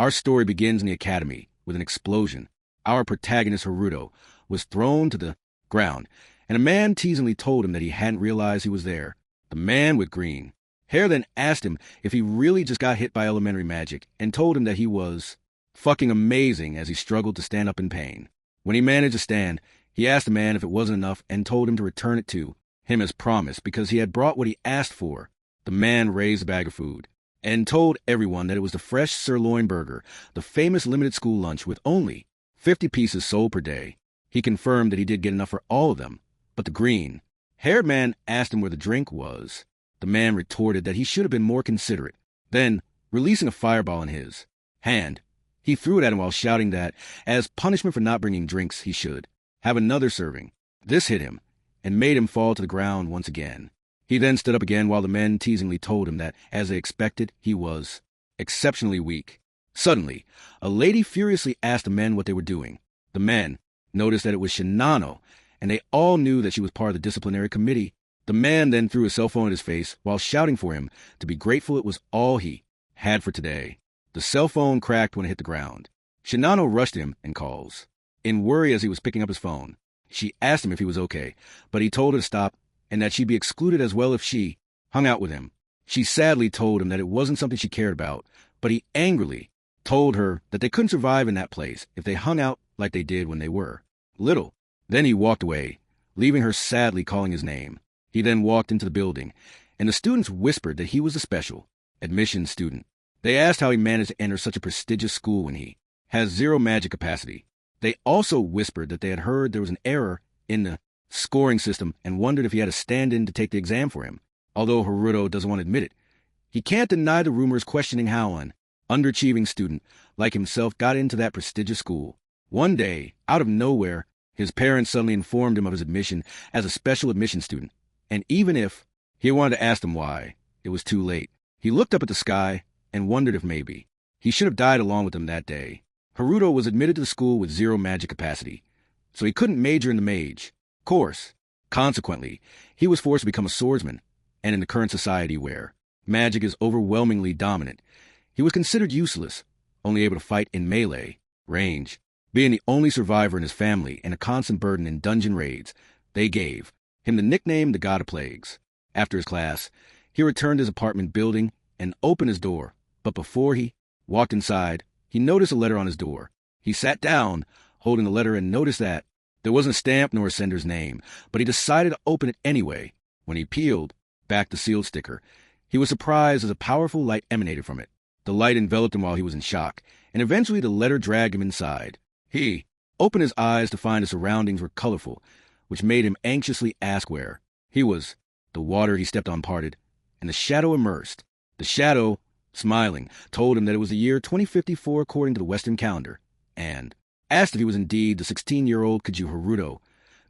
Our story begins in the academy with an explosion. Our protagonist, Haruto, was thrown to the ground, and a man teasingly told him that he hadn't realized he was there. The man with green hair then asked him if he really just got hit by elementary magic and told him that he was fucking amazing as he struggled to stand up in pain. When he managed to stand, he asked the man if it wasn't enough and told him to return it to him as promised because he had brought what he asked for. The man raised a bag of food and told everyone that it was the fresh sirloin burger, the famous limited school lunch with only 50 pieces sold per day. He confirmed that he did get enough for all of them, but the green-haired man asked him where the drink was. The man retorted that he should have been more considerate. Then, releasing a fireball in his hand, he threw it at him while shouting that, as punishment for not bringing drinks, he should have another serving. This hit him and made him fall to the ground once again. He then stood up again while the men teasingly told him that, as they expected, he was exceptionally weak. Suddenly, a lady furiously asked the men what they were doing. The men noticed that it was Shinano, and they all knew that she was part of the disciplinary committee. The man then threw his cell phone at his face while shouting for him to be grateful it was all he had for today. The cell phone cracked when it hit the ground. Shinano rushed him and calls. In worry as he was picking up his phone, she asked him if he was okay, but he told her to stop and that she'd be excluded as well if she hung out with him. She sadly told him that it wasn't something she cared about, but he angrily told her that they couldn't survive in that place if they hung out like they did when they were little. Then he walked away, leaving her sadly calling his name. He then walked into the building, and the students whispered that he was a special admissions student. They asked how he managed to enter such a prestigious school when he has zero magic capacity. They also whispered that they had heard there was an error in the scoring system and wondered if he had a stand-in to take the exam for him. Although Haruto doesn't want to admit it, he can't deny the rumors questioning how an underachieving student like himself got into that prestigious school. One day, out of nowhere, his parents suddenly informed him of his admission as a special admission student. And even if he wanted to ask them why, it was too late. He looked up at the sky and wondered if maybe he should have died along with them that day. Haruto was admitted to the school with zero magic capacity, so he couldn't major in the mage course. Consequently, he was forced to become a swordsman, and in the current society where magic is overwhelmingly dominant, he was considered useless, only able to fight in melee range. Being the only survivor in his family and a constant burden in dungeon raids, they gave him the nickname the God of Plagues. After his class, he returned to his apartment building and opened his door, but before he walked inside, he noticed a letter on his door. He sat down, holding the letter, and noticed that there wasn't a stamp nor a sender's name, but he decided to open it anyway. When he peeled back the sealed sticker, he was surprised as a powerful light emanated from it. The light enveloped him while he was in shock, and eventually the letter dragged him inside. He opened his eyes to find his surroundings were colorful, which made him anxiously ask where he was. The water he stepped on parted, and the shadow immersed. The shadow, smiling, told him that it was the year 2054 according to the Western calendar, and asked if he was indeed the 16-year-old Kaju Haruto,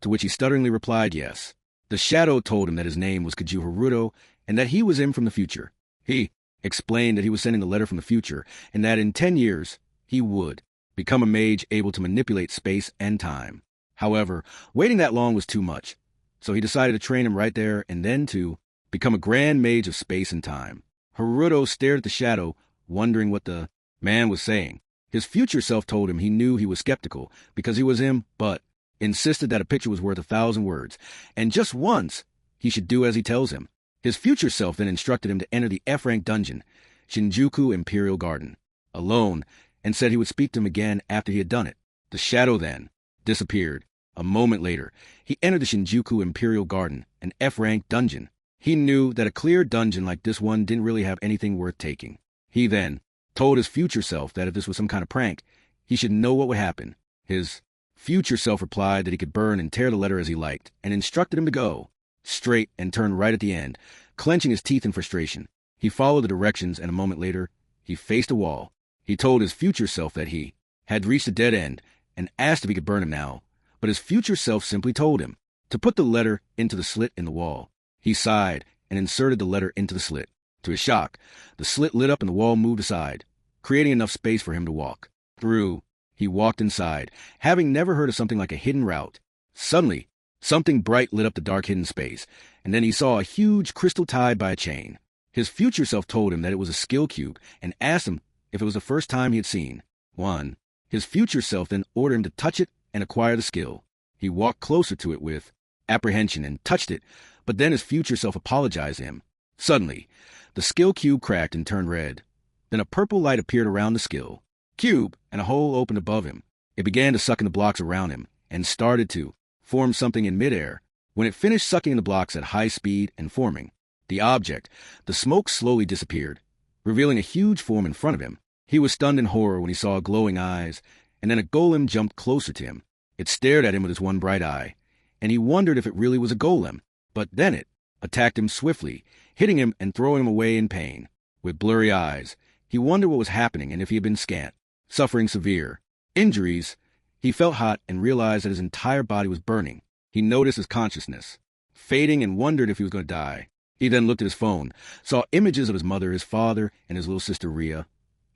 to which he stutteringly replied yes. The shadow told him that his name was Kaju Haruto, and that he was in from the future. He explained that he was sending the letter from the future, and that in 10 years he would become a mage able to manipulate space and time. However, waiting that long was too much, so he decided to train him right there and then to become a grand mage of space and time. Haruto stared at the shadow, wondering what the man was saying. His future self told him he knew he was skeptical because he was him, but insisted that a picture was worth 1,000 words, and just once he should do as he tells him. His future self then instructed him to enter the F-rank dungeon, Shinjuku Imperial Garden, alone, and said he would speak to him again after he had done it. The shadow then disappeared. A moment later, he entered the Shinjuku Imperial Garden, an F-rank dungeon. He knew that a clear dungeon like this one didn't really have anything worth taking. He then told his future self that if this was some kind of prank, he should know what would happen. His future self replied that he could burn and tear the letter as he liked, and instructed him to go straight and turn right at the end, clenching his teeth in frustration. He followed the directions, and a moment later, he faced a wall. He told his future self that he had reached a dead end and asked if he could burn him now, but his future self simply told him to put the letter into the slit in the wall. He sighed and inserted the letter into the slit. To his shock, the slit lit up and the wall moved aside, creating enough space for him to walk through. He walked inside, having never heard of something like a hidden route. Suddenly, something bright lit up the dark hidden space, and then he saw a huge crystal tied by a chain. His future self told him that it was a skill cube and asked him if it was the first time he had seen one. His future self then ordered him to touch it and acquire the skill. He walked closer to it with apprehension and touched it, but then his future self apologized to him. Suddenly, the skill cube cracked and turned red. Then a purple light appeared around the skill cube, and a hole opened above him. It began to suck in the blocks around him and started to form something in midair. When it finished sucking in the blocks at high speed and forming the object, the smoke slowly disappeared, revealing a huge form in front of him. He was stunned in horror when he saw glowing eyes, and then a golem jumped closer to him. It stared at him with its one bright eye, and he wondered if it really was a golem. But then it attacked him swiftly, hitting him and throwing him away in pain. With blurry eyes, he wondered what was happening and if he had been scant. Suffering severe injuries, he felt hot and realized that his entire body was burning. He noticed his consciousness fading and wondered if he was going to die. He then looked at his phone, saw images of his mother, his father, and his little sister Rhea,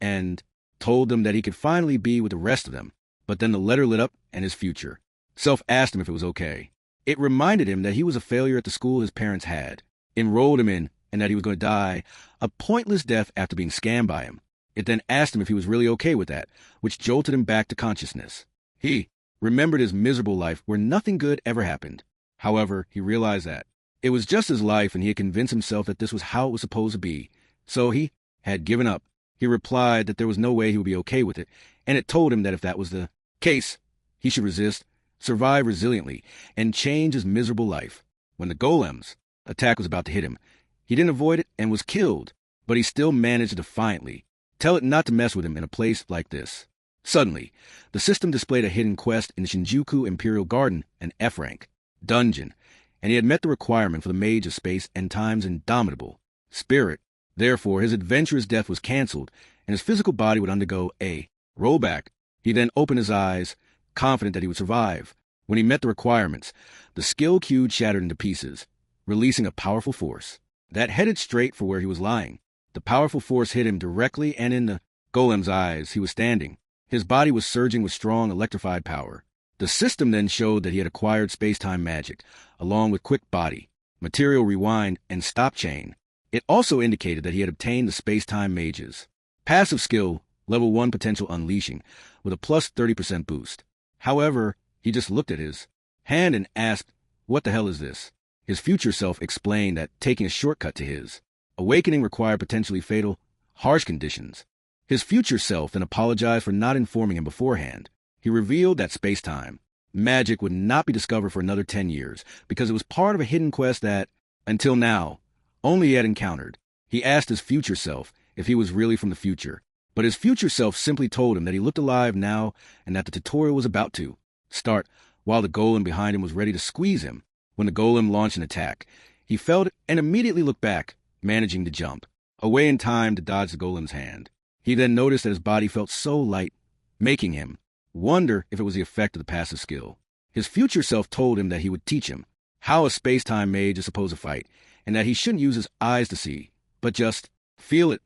and told them that he could finally be with the rest of them. But then the letter lit up, and his future self asked him if it was okay. It reminded him that he was a failure at the school his parents had enrolled him in, and that he was going to die a pointless death after being scammed by him. It then asked him if he was really okay with that, which jolted him back to consciousness. He remembered his miserable life where nothing good ever happened. However, he realized that it was just his life, and he had convinced himself that this was how it was supposed to be. So he had given up. He replied that there was no way he would be okay with it, and it told him that if that was the case, he should resist, survive resiliently, and change his miserable life. When the golem's attack was about to hit him, he didn't avoid it and was killed, but he still managed to defiantly tell it not to mess with him in a place like this. Suddenly, the system displayed a hidden quest in the Shinjuku Imperial Garden, an F rank dungeon, and he had met the requirement for the Mage of Space and Time's indomitable spirit. Therefore, his adventurous death was canceled, and his physical body would undergo a rollback. He then opened his eyes, confident that he would survive. When he met the requirements, the skill cube shattered into pieces, releasing a powerful force that headed straight for where he was lying. The powerful force hit him directly, and in the golem's eyes he was standing. His body was surging with strong electrified power. The system then showed that he had acquired space-time magic, along with quick body, material rewind, and stop chain. It also indicated that he had obtained the space-time mage's passive skill, level 1 potential unleashing, with a plus 30% boost. However, he just looked at his hand and asked, "What the hell is this?" His future self explained that taking a shortcut to his awakening required potentially fatal, harsh conditions. His future self then apologized for not informing him beforehand. He revealed that space-time magic would not be discovered for another 10 years because it was part of a hidden quest that, until now, only he had encountered. He asked his future self if he was really from the future, but his future self simply told him that he looked alive now and that the tutorial was about to start while the golem behind him was ready to squeeze him. When the golem launched an attack, he felt it and immediately looked back, managing to jump away in time to dodge the golem's hand. He then noticed that his body felt so light, making him wonder if it was the effect of the passive skill. His future self told him that he would teach him how a space-time mage is supposed to fight, and that he shouldn't use his eyes to see, but just feel it,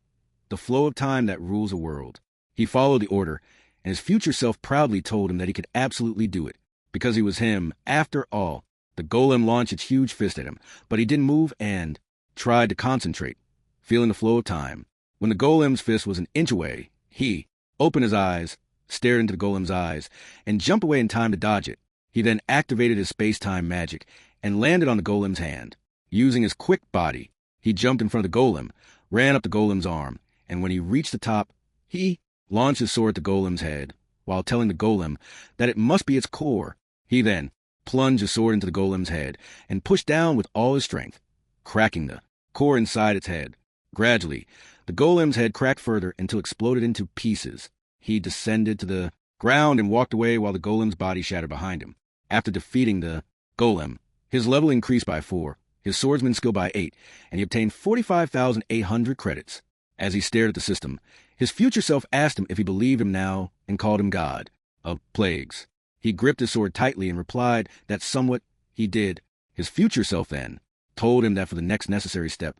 the flow of time that rules a world. He followed the order, and his future self proudly told him that he could absolutely do it, because he was him. After all, the golem launched its huge fist at him, but he didn't move and tried to concentrate, feeling the flow of time. When the golem's fist was an inch away, he opened his eyes, stared into the golem's eyes, and jumped away in time to dodge it. He then activated his space-time magic and landed on the golem's hand. Using his quick body, he jumped in front of the golem, ran up the golem's arm, and when he reached the top, he launched his sword at the golem's head, while telling the golem that it must be its core. He then plunged his sword into the golem's head and pushed down with all his strength, cracking the core inside its head. Gradually, the golem's head cracked further until it exploded into pieces. He descended to the ground and walked away while the golem's body shattered behind him. After defeating the golem, his level increased by 4, his swordsman skill by 8, and he obtained 45,800 credits. As he stared at the system, his future self asked him if he believed him now and called him God of Plagues. He gripped his sword tightly and replied that somewhat he did. His future self then told him that for the next necessary step,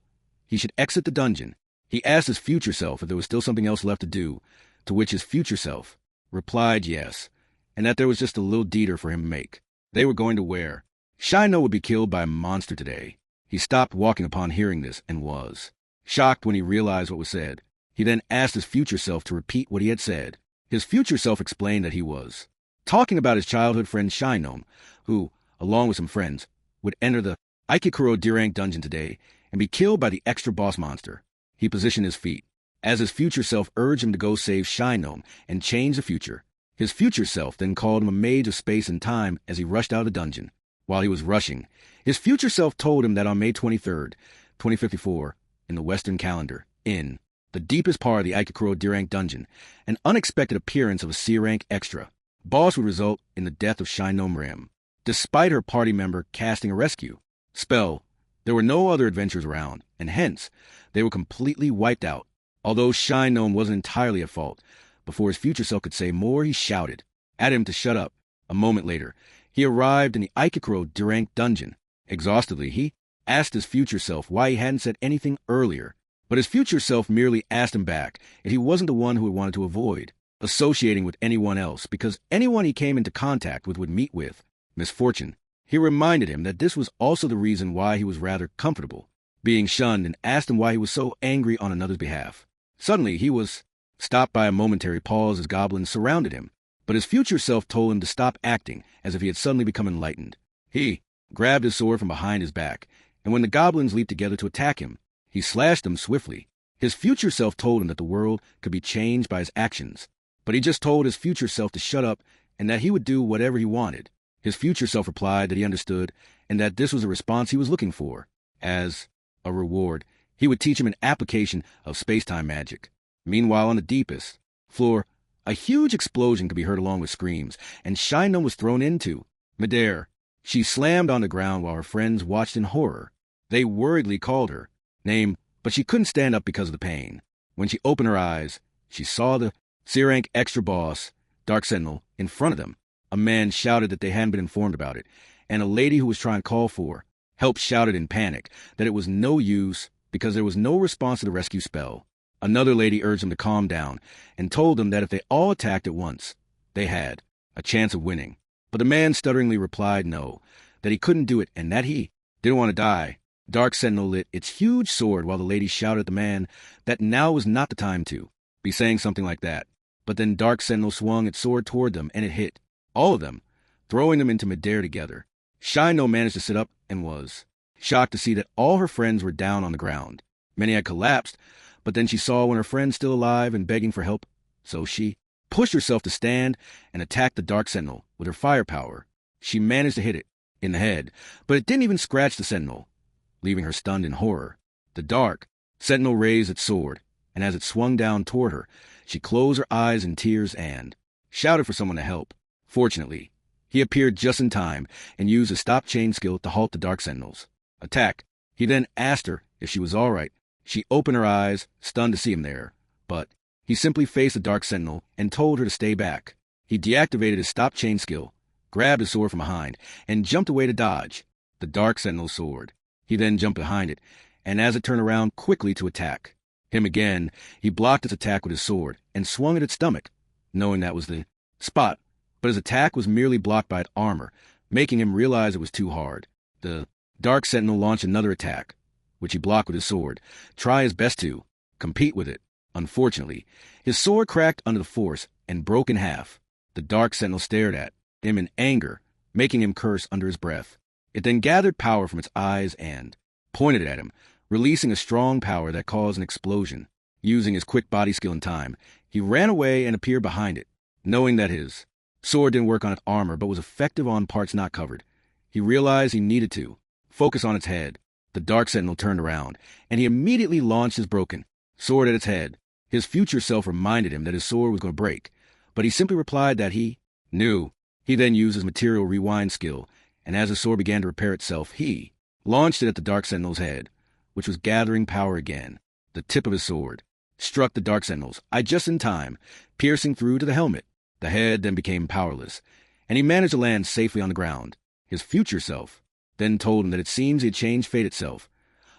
he should exit the dungeon. He asked his future self if there was still something else left to do, to which his future self replied yes, and that there was just a little deeder for him to make. They were going to where Shino would be killed by a monster today. He stopped walking upon hearing this and was shocked when he realized what was said. He then asked his future self to repeat what he had said. His future self explained that he was talking about his childhood friend Shinom, who, along with some friends, would enter the Aikikuro D-rank dungeon today and be killed by the extra boss monster. He positioned his feet, as his future self urged him to go save Shinom and change the future. His future self then called him a mage of space and time as he rushed out of the dungeon. While he was rushing, his future self told him that on May 23rd, 2054, in the Western calendar, in the deepest part of the Aikikuro D-rank dungeon, an unexpected appearance of a C-rank extra boss would result in the death of Shinom Rim. Despite her party member casting a rescue spell, there were no other adventurers around, and hence, they were completely wiped out. Although Shinom wasn't entirely at fault, before his future self could say more, he shouted at him to shut up. A moment later, he arrived in the Aikikuro D-rank dungeon. Exhaustedly, he asked his future self why he hadn't said anything earlier, but his future self merely asked him back if he wasn't the one who had wanted to avoid associating with anyone else, because anyone he came into contact with would meet with misfortune. He reminded him that this was also the reason why he was rather comfortable being shunned, and asked him why he was so angry on another's behalf. Suddenly, he was stopped by a momentary pause as goblins surrounded him, but his future self told him to stop acting as if he had suddenly become enlightened. He grabbed his sword from behind his back, and when the goblins leaped together to attack him, he slashed them swiftly. His future self told him that the world could be changed by his actions, but he just told his future self to shut up and that he would do whatever he wanted. His future self replied that he understood and that this was a response he was looking for. As a reward, he would teach him an application of space-time magic. Meanwhile, on the deepest floor, a huge explosion could be heard along with screams, and Shinom was thrown into midair. She slammed on the ground while her friends watched in horror. They worriedly called her name, but she couldn't stand up because of the pain. When she opened her eyes, she saw the C-rank extra boss, Dark Sentinel, in front of them. A man shouted that they hadn't been informed about it, and a lady who was trying to call for help shouted in panic that it was no use because there was no response to the rescue spell. Another lady urged them to calm down and told them that if they all attacked at once, they had a chance of winning. But the man stutteringly replied no, that he couldn't do it and that he didn't want to die. Dark Sentinel lit its huge sword while the lady shouted at the man that now was not the time to be saying something like that. But then Dark Sentinel swung its sword toward them and it hit all of them, throwing them into midair together. Shinom managed to sit up and was shocked to see that all her friends were down on the ground. Many had collapsed, but then she saw one of her friends still alive and begging for help, so she pushed herself to stand and attack the Dark Sentinel with her firepower. She managed to hit it in the head, but it didn't even scratch the Sentinel, leaving her stunned in horror. The Dark Sentinel raised its sword, and as it swung down toward her, she closed her eyes in tears and shouted for someone to help. Fortunately, he appeared just in time and used a stop chain skill to halt the Dark Sentinel's attack. He then asked her if she was all right. She opened her eyes, stunned to see him there, but he simply faced the Dark Sentinel and told her to stay back. He deactivated his stop chain skill, grabbed his sword from behind, and jumped away to dodge the Dark Sentinel's sword. He then jumped behind it, and as it turned around quickly to attack him again, he blocked its attack with his sword and swung at its stomach, knowing that was the spot. But his attack was merely blocked by its armor, making him realize it was too hard. The Dark Sentinel launched another attack, which he blocked with his sword, try his best to compete with it. Unfortunately, his sword cracked under the force and broke in half. The Dark Sentinel stared at him in anger, making him curse under his breath. It then gathered power from its eyes and pointed at him, releasing a strong power that caused an explosion. Using his quick body skill in time, he ran away and appeared behind it. Knowing that his sword didn't work on its armor but was effective on parts not covered, he realized he needed to focus on its head. The Dark Sentinel turned around, and he immediately launched his broken sword at its head. His future self reminded him that his sword was going to break, but he simply replied that he knew. He then used his material rewind skill, and as his sword began to repair itself, he launched it at the Dark Sentinel's head, which was gathering power again. The tip of his sword struck the Dark Sentinel's eye just in time, piercing through to the helmet. The head then became powerless, and he managed to land safely on the ground. His future self then told him that it seems he had changed fate itself,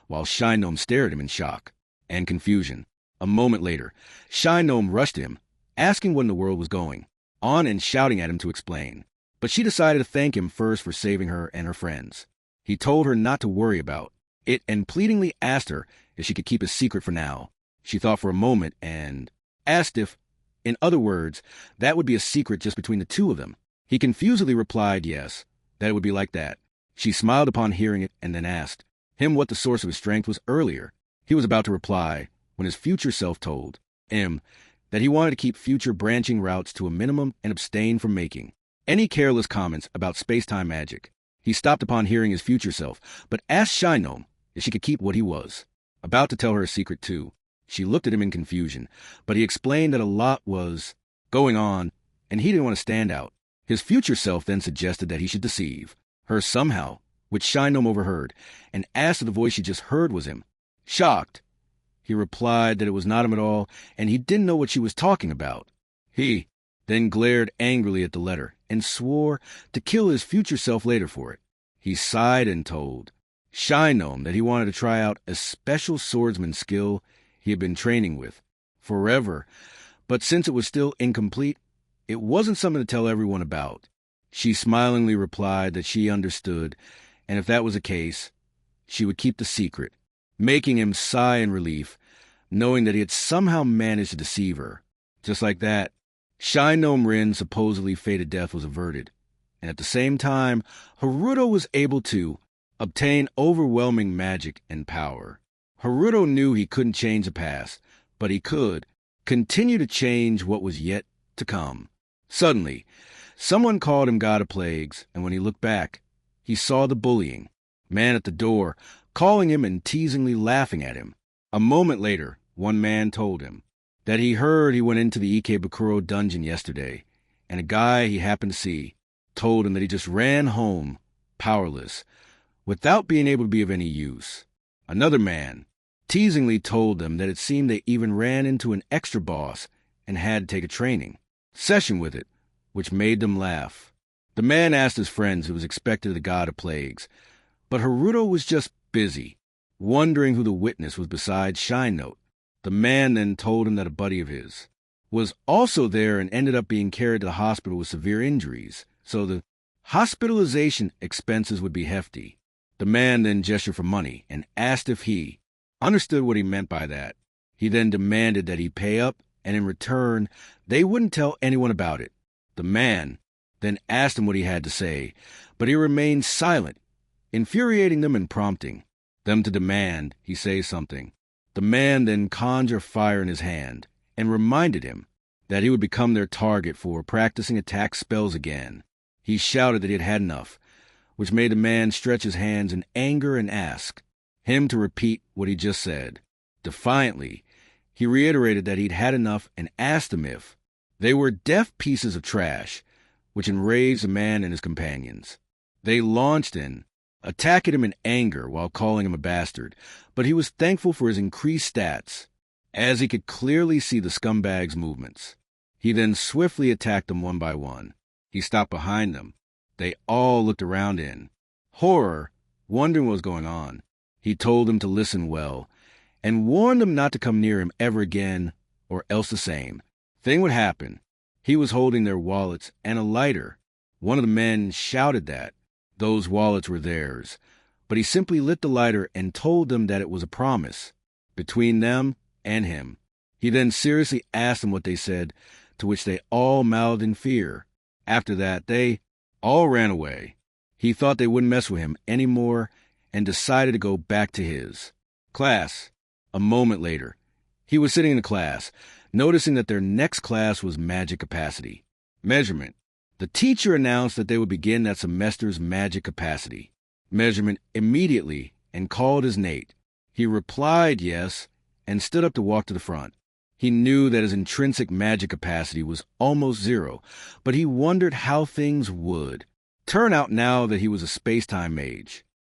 while Shinom stared at him in shock and confusion. A moment later, Shinom rushed to him, asking what in the world was going on and shouting at him to explain. But she decided to thank him first for saving her and her friends. He told her not to worry about it and pleadingly asked her if she could keep his secret for now. She thought for a moment and asked if, in other words, that would be a secret just between the two of them. He confusedly replied yes, that it would be like that. She smiled upon hearing it and then asked him what the source of his strength was earlier. He was about to reply when his future self told him that he wanted to keep future branching routes to a minimum and abstain from making any careless comments about space-time magic. He stopped upon hearing his future self, but asked Shy Gnome if she could keep what he was about to tell her a secret too. She looked at him in confusion, but he explained that a lot was going on, and he didn't want to stand out. His future self then suggested that he should deceive her somehow, which Shy Gnome overheard, and asked if the voice she just heard was him. Shocked, he replied that it was not him at all, and he didn't know what she was talking about. He then glared angrily at the letter, and swore to kill his future self later for it. He sighed and told Shy Gnome that he wanted to try out a special swordsman skill he had been training with forever, but since it was still incomplete, it wasn't something to tell everyone about. She smilingly replied that she understood, and if that was the case, she would keep the secret, making him sigh in relief, knowing that he had somehow managed to deceive her. Just like that, Shy Gnome Rin's supposedly fated death was averted, and at the same time, Haruto was able to obtain overwhelming magic and power. Haruto knew he couldn't change the past, but he could continue to change what was yet to come. Suddenly, someone called him God of Plagues, and when he looked back, he saw the bullying man at the door, calling him and teasingly laughing at him. A moment later, one man told him that he heard he went into the Ikebukuro dungeon yesterday, and a guy he happened to see told him that he just ran home, powerless, without being able to be of any use. Another man teasingly told them that it seemed they even ran into an extra boss and had to take a training session with it, which made them laugh. The man asked his friends who was expected of the God of Plagues, but Haruto was just busy, wondering who the witness was besides Shy Gnome. The man then told him that a buddy of his was also there and ended up being carried to the hospital with severe injuries, so the hospitalization expenses would be hefty. The man then gestured for money and asked if he understood what he meant by that. He then demanded that he pay up, and in return, they wouldn't tell anyone about it. The man then asked him what he had to say, but he remained silent, infuriating them and prompting them to demand he say something. The man then conjured fire in his hand and reminded him that he would become their target for practicing attack spells again. He shouted that he had had enough, which made the man stretch his hands in anger and ask him to repeat what he just said. Defiantly, he reiterated that he'd had enough and asked them if they were deaf pieces of trash, which enraged the man and his companions. They launched in, attacking him in anger while calling him a bastard, but he was thankful for his increased stats, as he could clearly see the scumbag's movements. He then swiftly attacked them one by one. He stopped behind them. They all looked around in horror, wondering what was going on. He told them to listen well, and warned them not to come near him ever again, or else the same thing would happen. He was holding their wallets and a lighter. One of the men shouted that those wallets were theirs, but he simply lit the lighter and told them that it was a promise between them and him. He then seriously asked them what they said, to which they all mouthed in fear. After that, they all ran away. He thought they wouldn't mess with him anymore and decided to go back to his class. A moment later, he was sitting in the class, noticing that their next class was magic capacity measurement. The teacher announced that they would begin that semester's magic capacity measurement immediately and called his Nate. He replied yes and stood up to walk to the front. He knew that his intrinsic magic capacity was almost zero, but he wondered how things would turn out now that he was a space-time mage.